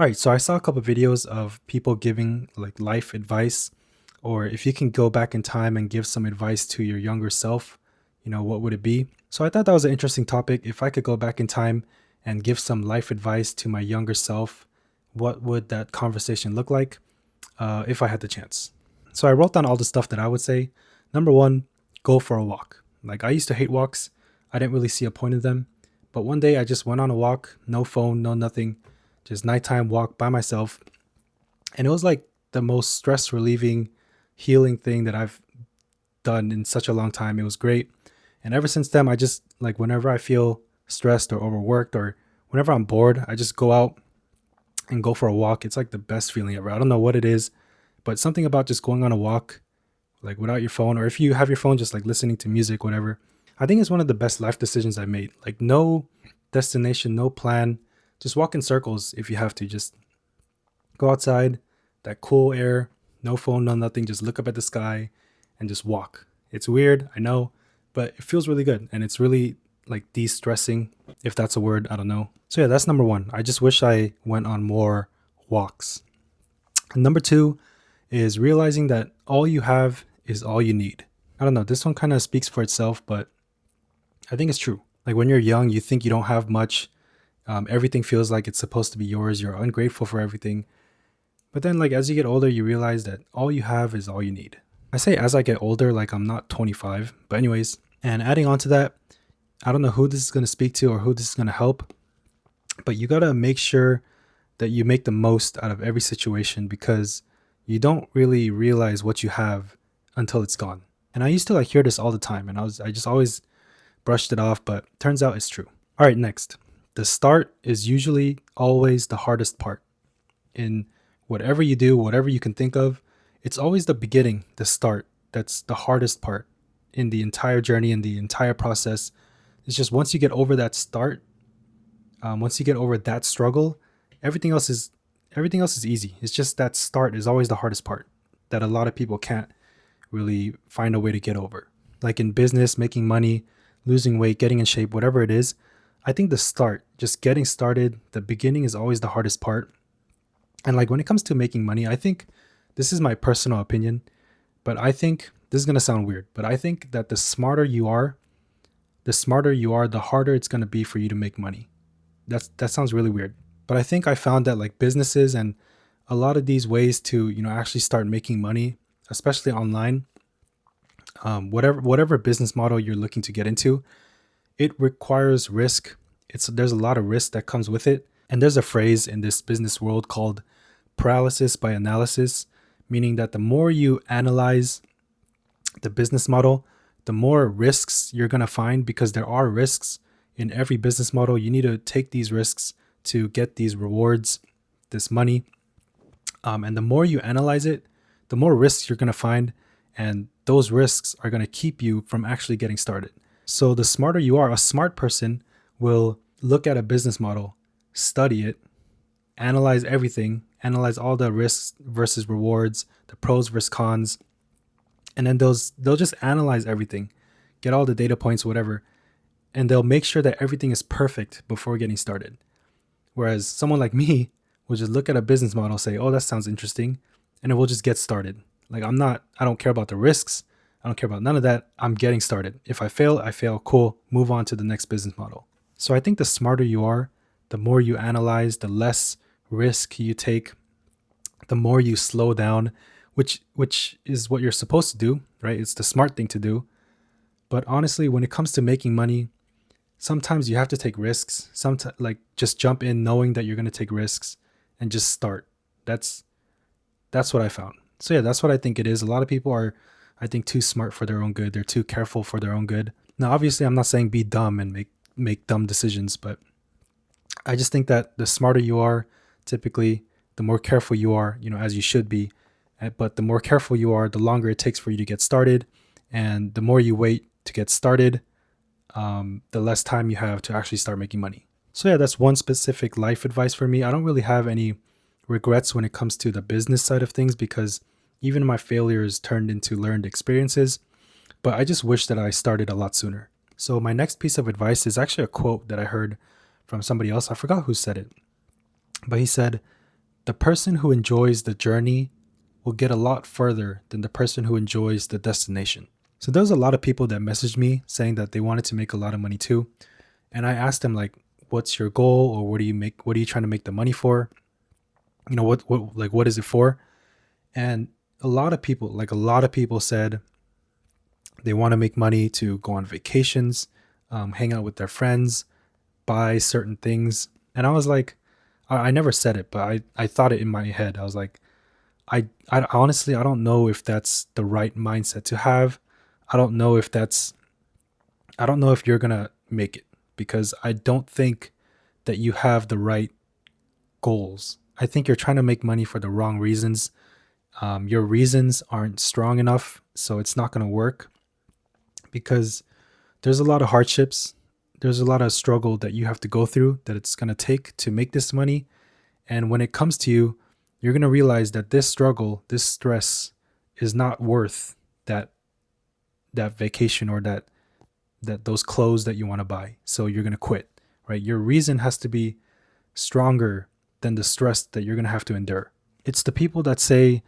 All right, so I saw a couple videos of people giving like life advice, or if you can go back in time and give some advice to your younger self, what would it be? So I thought that was an interesting topic. If I could go back in time and give some life advice to my younger self, what would that conversation look like if I had the chance? So I wrote down all the stuff that I would say. Number one, go for a walk. Like I used to hate walks, I didn't really see a point in them. But one day I just went on a walk, no phone, no nothing, just nighttime walk by myself. And it was like the most stress relieving, healing thing that I've done in such a long time. It was great. And ever since then, I just like whenever I feel stressed or overworked or whenever I'm bored, I just go out and go for a walk. It's like the best feeling ever. I don't know what it is, but something about just going on a walk, like without your phone, or if you have your phone, just like listening to music, whatever. I think it's one of the best life decisions I made. Like no destination, no plan, just walk in circles if you have to. Just go outside, that cool air, no phone, no nothing, just look up at the sky and just walk. It's weird, I know, but it feels really good and it's really like de-stressing, if that's a word, I don't know. So yeah, that's number one. I just wish I went on more walks. And number two is realizing that all you have is all you need. I don't know, this one kind of speaks for itself, but I think it's true. Like when you're young, you think you don't have much. Everything feels like it's supposed to be yours. You're ungrateful for everything. But then, like, as you get older, you realize that all you have is all you need. I say as I get older, like, I'm not 25. But, anyways, and adding on to that, I don't know who this is going to speak to or who this is going to help, but you got to make sure that you make the most out of every situation because you don't really realize what you have until it's gone. And I used to like hear this all the time and I just always brushed it off, but turns out it's true. All right, next. The start is usually always the hardest part. In whatever you do, whatever you can think of, it's always the beginning, the start. That's the hardest part in the entire journey, in the entire process. It's just once you get over that start, once you get over that struggle, everything else is everything else is easy. It's just that start is always the hardest part that a lot of people can't really find a way to get over. Like in business, making money, losing weight, getting in shape, whatever it is, I think the start, just getting started, the beginning is always the hardest part. And like when it comes to making money, I think this is my personal opinion, but I think this is going to sound weird, but I think that the harder it's going to be for you to make money. That sounds really weird, but I think I found that like businesses and a lot of these ways to, actually start making money, especially online, whatever business model you're looking to get into, it requires risk. There's a lot of risk that comes with it. And there's a phrase in this business world called paralysis by analysis, meaning that the more you analyze the business model, the more risks you're going to find because there are risks in every business model. You need to take these risks to get these rewards, this money. And the more you analyze it, the more risks you're going to find. And those risks are going to keep you from actually getting started. So the smarter you are, a smart person will look at a business model, study it, analyze everything, analyze all the risks versus rewards, the pros versus cons, and then they'll just analyze everything, get all the data points, whatever, and they'll make sure that everything is perfect before getting started. Whereas someone like me will just look at a business model, say, "Oh, that sounds interesting," and it will just get started. Like I don't care about the risks. I don't care about none of that. I'm getting started. If I fail, I fail. Cool. Move on to the next business model. So I think the smarter you are, the more you analyze, the less risk you take, the more you slow down, which is what you're supposed to do, right? It's the smart thing to do. But honestly, when it comes to making money, sometimes you have to take risks. Sometimes like just jump in knowing that you're going to take risks and just start. That's that's what I found. So yeah, that's what I think it is. A lot of people are, I think, too smart for their own good. They're too careful for their own good. Now, obviously, I'm not saying be dumb and make dumb decisions, but I just think that the smarter you are, typically, the more careful you are, as you should be. But the more careful you are, the longer it takes for you to get started, and the more you wait to get started, the less time you have to actually start making money. So yeah, that's one specific life advice for me. I don't really have any regrets when it comes to the business side of things because even my failures turned into learned experiences. But I just wish that I started a lot sooner. So my next piece of advice is actually a quote that I heard from somebody else. I forgot who said it, but he said, the person who enjoys the journey will get a lot further than the person who enjoys the destination. So there's a lot of people that messaged me saying that they wanted to make a lot of money too. And I asked them like, what's your goal, or what are you trying to make the money for? What is it for? And a lot of people said they want to make money to go on vacations, hang out with their friends, buy certain things. And I was like, I never said it, but I thought it in my head. I was like, I honestly, I don't know if that's the right mindset to have. I don't know if you're going to make it, because I don't think that you have the right goals. I think you're trying to make money for the wrong reasons. Your reasons aren't strong enough, so it's not going to work, because there's a lot of hardships. There's a lot of struggle that you have to go through, that it's going to take to make this money. And when it comes to you, you're going to realize that this struggle, this stress is not worth that vacation, or that those clothes that you want to buy. So you're going to quit, right? Your reason has to be stronger than the stress that you're going to have to endure. It's the people that say,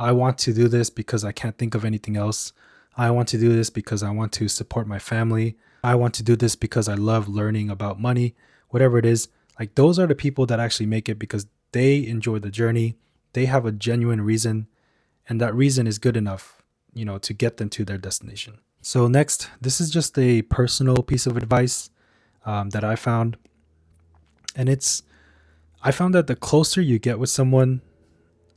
I want to do this because I can't think of anything else. I want to do this because I want to support my family. I want to do this because I love learning about money, whatever it is. Like, those are the people that actually make it because they enjoy the journey. They have a genuine reason, and that reason is good enough, to get them to their destination. So next, this is just a personal piece of advice that I found. And I found that the closer you get with someone,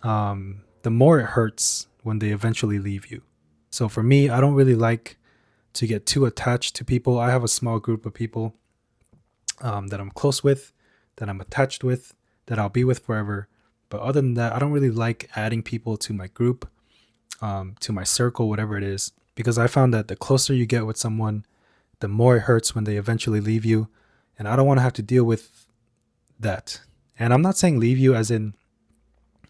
the more it hurts when they eventually leave you. So for me, I don't really like to get too attached to people. I have a small group of people that I'm close with, that I'm attached with, that I'll be with forever. But other than that, I don't really like adding people to my group, to my circle, whatever it is, because I found that the closer you get with someone, the more it hurts when they eventually leave you. And I don't want to have to deal with that. And I'm not saying leave you as in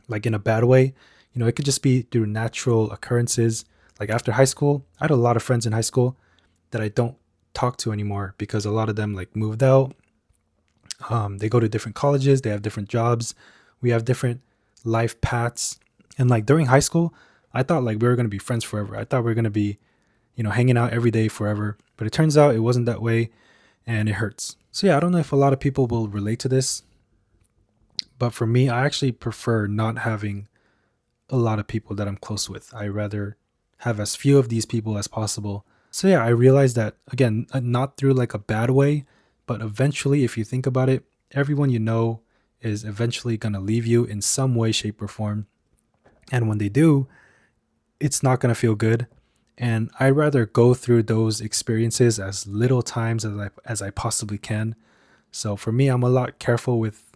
like in a bad way. It could just be through natural occurrences. Like after high school, I had a lot of friends in high school that I don't talk to anymore, because a lot of them like moved out. They go to different colleges, they have different jobs, we have different life paths. And like during high school, I thought like we were going to be friends forever. I thought we were going to be, hanging out every day forever. But it turns out it wasn't that way, and it hurts. So yeah, I don't know if a lot of people will relate to this, but for me, I actually prefer not having a lot of people that I'm close with. I rather have as few of these people as possible. So yeah, I realized that, again, not through like a bad way, but eventually, if you think about it, everyone you know is eventually going to leave you in some way, shape, or form. And when they do, it's not going to feel good. And I'd rather go through those experiences as little times as I possibly can. So for me, I'm a lot careful with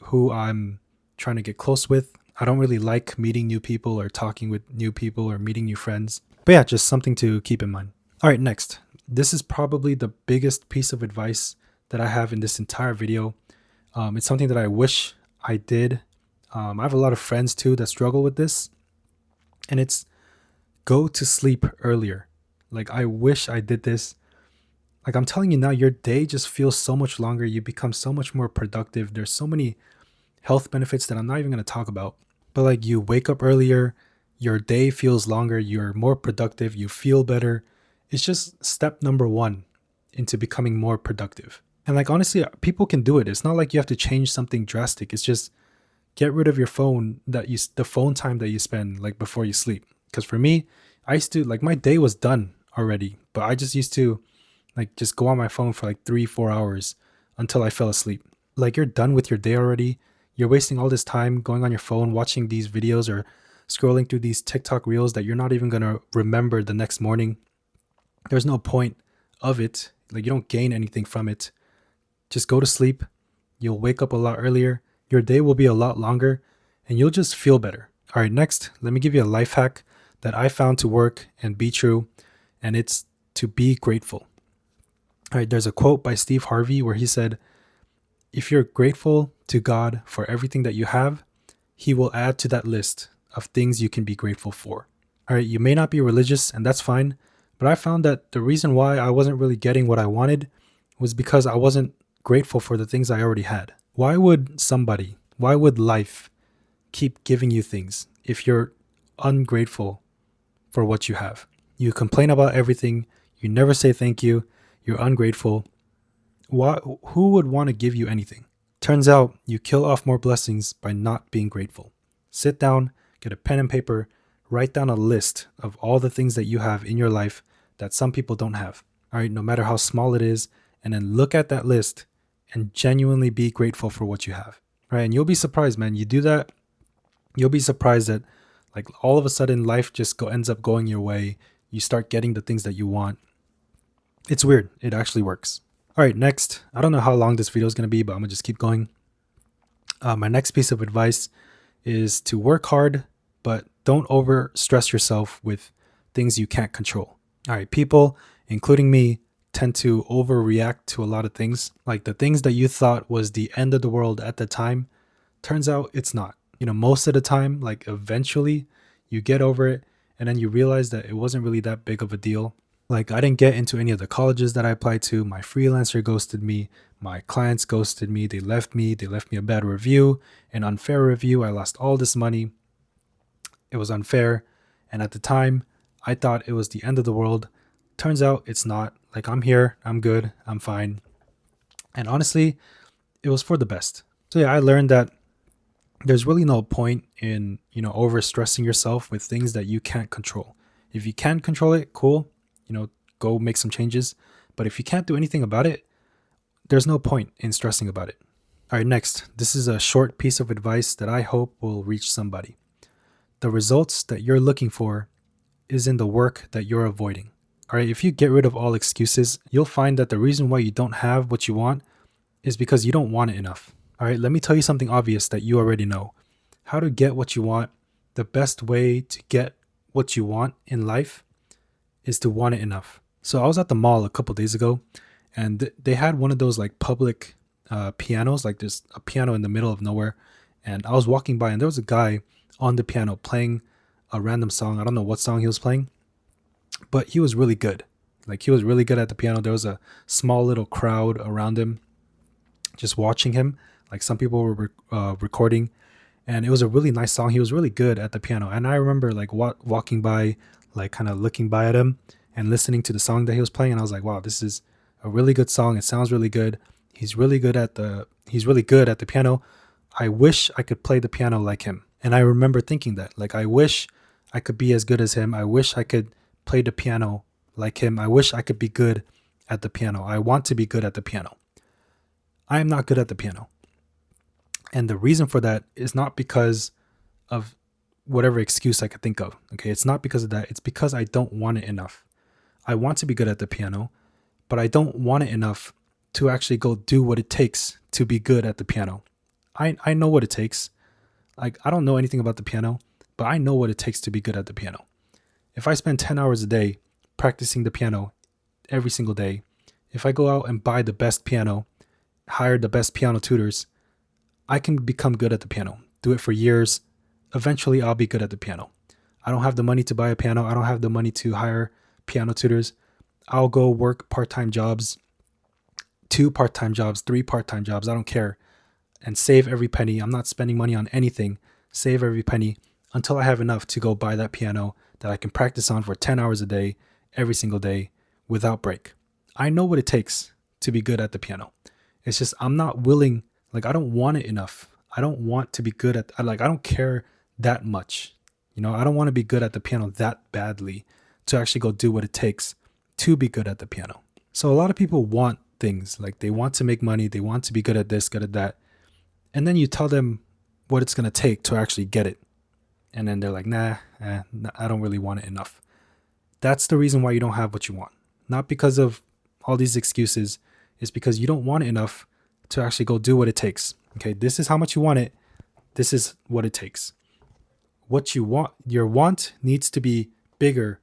who I'm trying to get close with. I don't really like meeting new people or talking with new people or meeting new friends. But yeah, just something to keep in mind. All right, next. This is probably the biggest piece of advice that I have in this entire video. It's something that I wish I did. I have a lot of friends too that struggle with this. And it's go to sleep earlier. Like, I wish I did this. Like, I'm telling you now, your day just feels so much longer. You become so much more productive. There's so many health benefits that I'm not even going to talk about. But like, you wake up earlier, your day feels longer, you're more productive, you feel better. It's just step number one into becoming more productive. And like, honestly, people can do it. It's not like you have to change something drastic. It's just get rid of your phone, the phone time that you spend like before you sleep. Because for me, I used to, like, my day was done already, but I just used to like just go on my phone for like 3-4 hours until I fell asleep. Like, you're done with your day already. You're wasting all this time going on your phone, watching these videos or scrolling through these TikTok reels that you're not even going to remember the next morning. There's no point of it. Like, you don't gain anything from it. Just go to sleep. You'll wake up a lot earlier. Your day will be a lot longer, and you'll just feel better. All right, next, let me give you a life hack that I found to work and be true, and it's to be grateful. All right, there's a quote by Steve Harvey where he said, if you're grateful to God for everything that you have, He will add to that list of things you can be grateful for. All right, you may not be religious, and that's fine, but I found that the reason why I wasn't really getting what I wanted was because I wasn't grateful for the things I already had. Why would life keep giving you things if you're ungrateful for what you have? You complain about everything, you never say thank you, you're ungrateful. Who would want to give you anything? Turns out you kill off more blessings by not being grateful. Sit down, get a pen and paper, write down a list of all the things that you have in your life that some people don't have. All right, no matter how small it is, and then look at that list and genuinely be grateful for what you have. All right, and you'll be surprised, man. You do that, you'll be surprised that like all of a sudden life just ends up going your way. You start getting the things that you want. It's weird. It actually works. All right, next. I don't know how long this video is going to be, but I'm going to just keep going. My next piece of advice is to work hard, but don't over stress yourself with things you can't control. All right, people, including me, tend to overreact to a lot of things. Like the things that you thought was the end of the world at the time, turns out it's not. Most of the time, like eventually you get over it and then you realize that it wasn't really that big of a deal. Like I didn't get into any of the colleges that I applied to. My freelancer ghosted me. My clients ghosted me. They left me a bad review, an unfair review. I lost all this money. It was unfair. And at the time, I thought it was the end of the world. Turns out it's not. Like I'm here, I'm good, I'm fine. And honestly, it was for the best. So yeah, I learned that there's really no point in, over stressing yourself with things that you can't control. If you can control it, cool, go make some changes. But if you can't do anything about it, there's no point in stressing about it. All right, next, this is a short piece of advice that I hope will reach somebody. The results that you're looking for is in the work that you're avoiding. All right, if you get rid of all excuses, you'll find that the reason why you don't have what you want is because you don't want it enough. All right, let me tell you something obvious that you already know. How to get what you want. The best way to get what you want in life is to want it enough. So I was at the mall a couple days ago and they had one of those like public pianos, like there's a piano in the middle of nowhere. And I was walking by and there was a guy on the piano playing a random song. I don't know what song he was playing, but he was really good. Like he was really good at the piano. There was a small little crowd around him just watching him. Like some people were recording, and it was a really nice song. He was really good at the piano. And I remember like walking by, like kind of looking by at him and listening to the song that he was playing. And I was like, wow, this is a really good song. It sounds really good. He's really good at the piano. I wish I could play the piano like him. And I remember thinking that, like, I wish I could be as good as him. I wish I could play the piano like him. I wish I could be good at the piano. I want to be good at the piano. I am not good at the piano. And the reason for that is not because of whatever excuse I could think of. Okay, it's not because of that. It's because I don't want it enough. I want to be good at the piano, but I don't want it enough to actually go do what it takes to be good at the piano. I know what it takes. Like, I don't know anything about the piano, but I know what it takes to be good at the piano. If I spend 10 hours a day practicing the piano every single day, if I go out and buy the best piano, hire the best piano tutors, I can become good at the piano. Do it for years. Eventually, I'll be good at the piano. I don't have the money to buy a piano. I don't have the money to hire piano tutors. I'll go work part-time jobs, 2 part-time jobs, 3 part-time jobs. I don't care. And save every penny. I'm not spending money on anything. Save every penny until I have enough to go buy that piano that I can practice on for 10 hours a day, every single day, without break. I know what it takes to be good at the piano. It's just I'm not willing, like I don't want it enough. I don't want to be good at, I don't care that much. I don't want to be good at the piano that badly to actually go do what it takes to be good at the piano. So a lot of people want things, like they want to make money, they want to be good at this, good at that. And then you tell them what it's going to take to actually get it. And then they're like, nah, I don't really want it enough. That's the reason why you don't have what you want. Not because of all these excuses. It's because you don't want it enough to actually go do what it takes. Okay, this is how much you want it. This is what it takes. What you want, your want needs to be bigger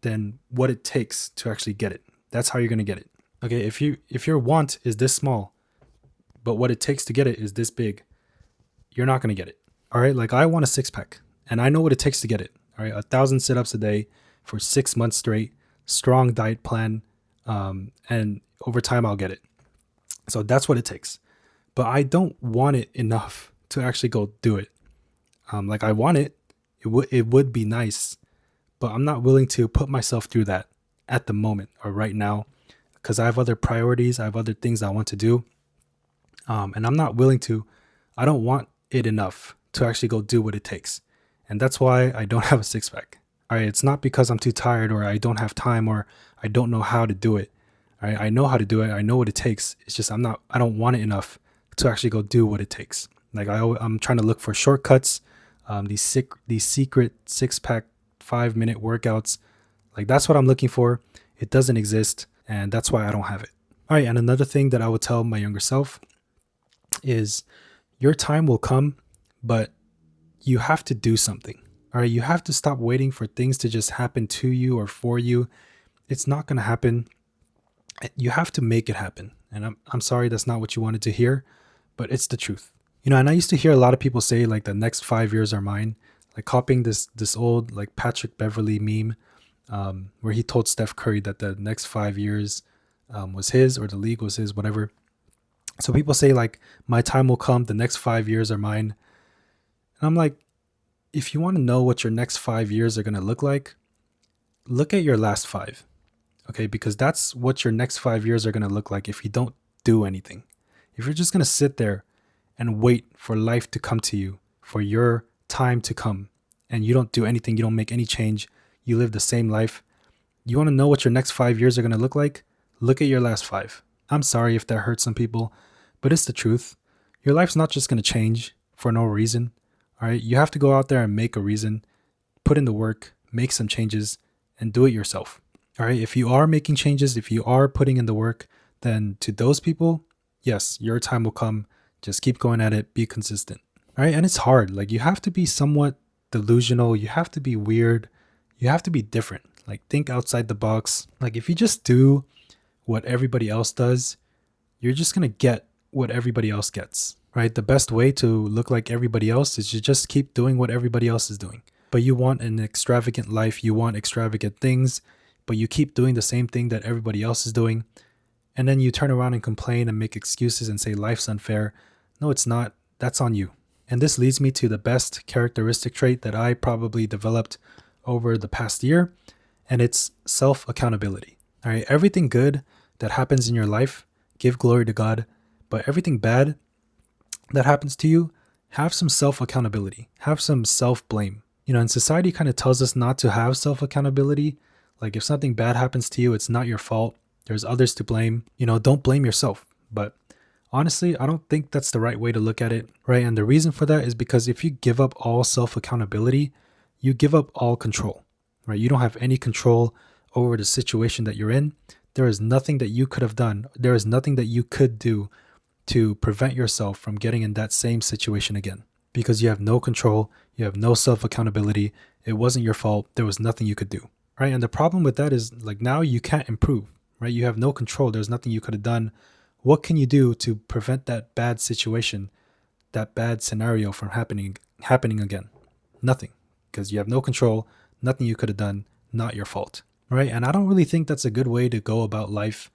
than what it takes to actually get it. That's how you're going to get it. Okay, if your want is this small, but what it takes to get it is this big, you're not going to get it. All right, like I want a 6-pack and I know what it takes to get it. All right, 1,000 sit-ups a day for 6 months straight, strong diet plan, and over time I'll get it. So that's what it takes. But I don't want it enough to actually go do it. Like I want it. It would be nice, but I'm not willing to put myself through that at the moment or right now because I have other priorities. I have other things I want to do. And I'm not willing to, I don't want it enough to actually go do what it takes. And that's why I don't have a six pack. All right. It's not because I'm too tired or I don't have time or I don't know how to do it. All right. I know how to do it. I know what it takes. It's just I don't want it enough to actually go do what it takes. Like I'm trying to look for shortcuts, these secret six pack 5 minute workouts. Like that's what I'm looking for. It doesn't exist. And that's why I don't have it. All right. And another thing that I would tell my younger self is your time will come, but you have to do something. All right. You have to stop waiting for things to just happen to you or for you. It's not going to happen. You have to make it happen. And I'm sorry that's not what you wanted to hear, but it's the truth. And I used to hear a lot of people say like the next 5 years are mine, like copying this old like Patrick Beverly meme, where he told Steph Curry that the next 5 years was his or the league was his, whatever. So people say like my time will come, the next 5 years are mine. And I'm like, if you want to know what your next 5 years are going to look like, look at your last five. Okay, because that's what your next 5 years are going to look like if you don't do anything. If you're just going to sit there and wait for life to come to you, for your time to come, and you don't do anything, you don't make any change, you live the same life, you want to know what your next 5 years are going to look like? Look at your last five. I'm sorry if that hurts some people, but it's the truth. Your life's not just going to change for no reason. All right, you have to go out there and make a reason, put in the work, make some changes, and do it yourself. All right, if you are making changes, if you are putting in the work, then to those people, yes, your time will come. Just keep going at it, be consistent. All right, and it's hard. Like you have to be somewhat delusional, you have to be weird, you have to be different. Like think outside the box. Like if you just do what everybody else does, you're just going to get what everybody else gets, right? The best way to look like everybody else is to just keep doing what everybody else is doing. But you want an extravagant life, you want extravagant things, but you keep doing the same thing that everybody else is doing. And then you turn around and complain and make excuses and say life's unfair. No, it's not. That's on you. And this leads me to the best characteristic trait that I probably developed over the past year, and it's self-accountability. All right, everything good that happens in your life, give glory to God, but everything bad that happens to you, have some self-accountability, have some self-blame. And society kind of tells us not to have self-accountability. Like if something bad happens to you, it's not your fault. There's others to blame. Don't blame yourself. But honestly, I don't think that's the right way to look at it, right? And the reason for that is because if you give up all self-accountability, you give up all control, right? You don't have any control over the situation that you're in. There is nothing that you could have done. There is nothing that you could do to prevent yourself from getting in that same situation again because you have no control. You have no self-accountability. It wasn't your fault. There was nothing you could do, right? And the problem with that is like now you can't improve, right? You have no control. There's nothing you could have done. What can you do to prevent that bad situation, that bad scenario from happening again? Nothing, because you have no control, nothing you could have done, not your fault, right? And I don't really think that's a good way to go about life.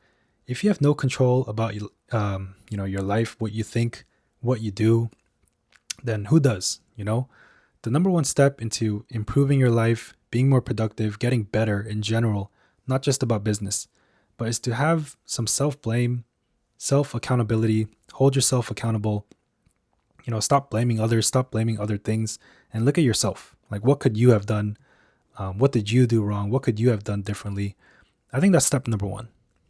If you have no control about your life, what you think, what you do, then who does? The number one step into improving your life, being more productive, getting better in general, not just about business, but is to have some self-blame, self-accountability, hold yourself accountable. Stop blaming others, stop blaming other things, and look at yourself. Like, what could you have done? What did you do wrong? What could you have done differently? I think that's step number one.